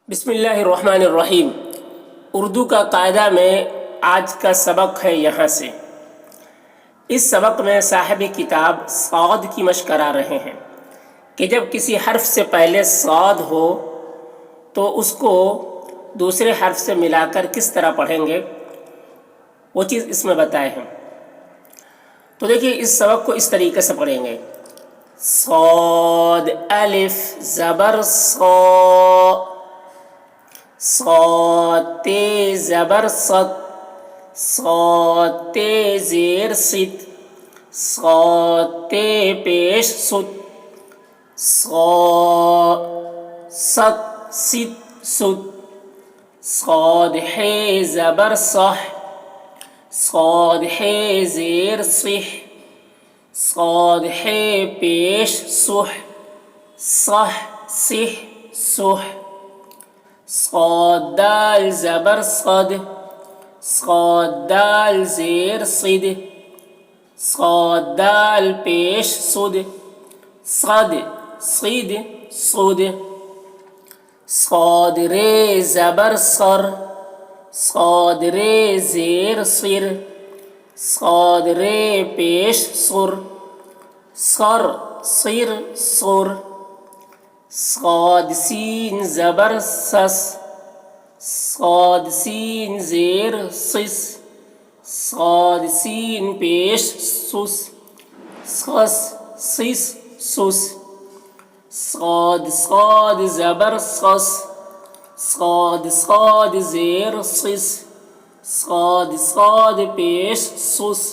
बिस्मिल्लाहिर्रहमानिर्रहीम। उर्दू का कायदा में आज का सबक है यहाँ से। इस सबक में साहिब किताब सौद की मशक करा रहे हैं कि जब किसी हर्फ से पहले सौद हो तो उसको दूसरे हर्फ से मिलाकर किस तरह पढ़ेंगे, वो चीज़ इसमें बताए हैं। तो देखिए, इस सबक को इस तरीके से पढ़ेंगे। सौद अलिफ ज़बर सौ, सौते ज़बर सत, सौते ज़ेर सित, सौते पेश सुत, सौ सत सित सुत, सौद है ज़बर सह, सौद है ज़ेर सिह, सौद है पेश सुह, सह सिह सुह, सौद दाल ज़बर सद, सौद दाल ज़ेर सिद, सौद दाल पेश सुद, सद सिद सुद, सौद रे ज़बर सर, सौद रे ज़ेर सिर, सौद रे पेश सुर, सर सिर सुर, सौद सीन ज़बर सस, सौद सीन ज़ेर सिस, सौद सीन पेश सुस, सस सिस सुस, सौद सौद ज़बर सस, सौद सौद ज़ेर सिस, सौद सौद पेश सुस,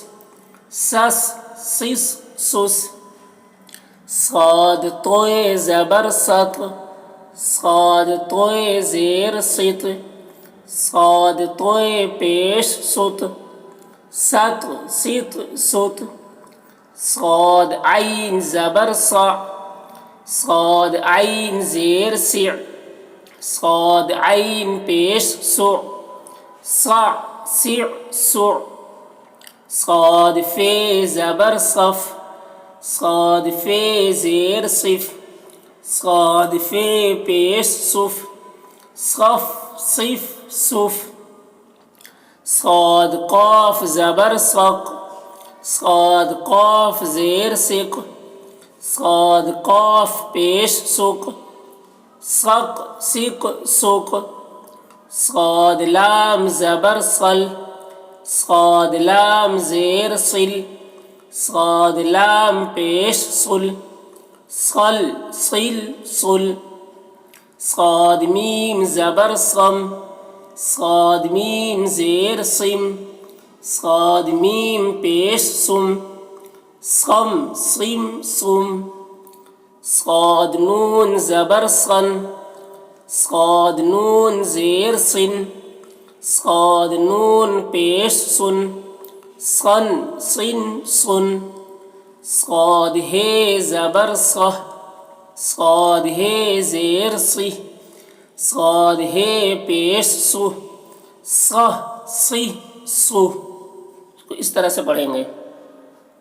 सस सिस सुस, सौद तोए ज़बर सत, सौद तोए ज़ेर सित, सौद तोए पेश सुत, सत सित सुत, सौद आइन ज़बर सा, सौद आइन ज़ेर सिअ, सौद आइन पेश सु, सा सिअ सु, सौद फे ज़बर सफ, सौद फे ज़ेर सिफ, सौद फे पेश सुफ, सफ सिफ सुफ, सौद क़ाफ ज़बर सक, सौद क़ाफ ज़ेर सिक, सौद क़ाफ पेश सुक, सक सिक सुक, सौद लाम ज़बर सल, सौद लाम ज़ेर सिल, सौद लाम पेश सुल, सल सिल सुल, सौद मीम ज़बर सम, सौद मीम ज़ेर सिम, सौद मीम पेश सुम, सम सिम सुम, सौद नून ज़बर सन, सौद नून ज़ेर सिन, सौद नून पेश सुन, सन सिन सुन, सौद हे ज़बर सह, सौद हे ज़ेर सिह, सौद हे पेश सुह, सह सिह सुह। तो इस तरह से पढ़ेंगे।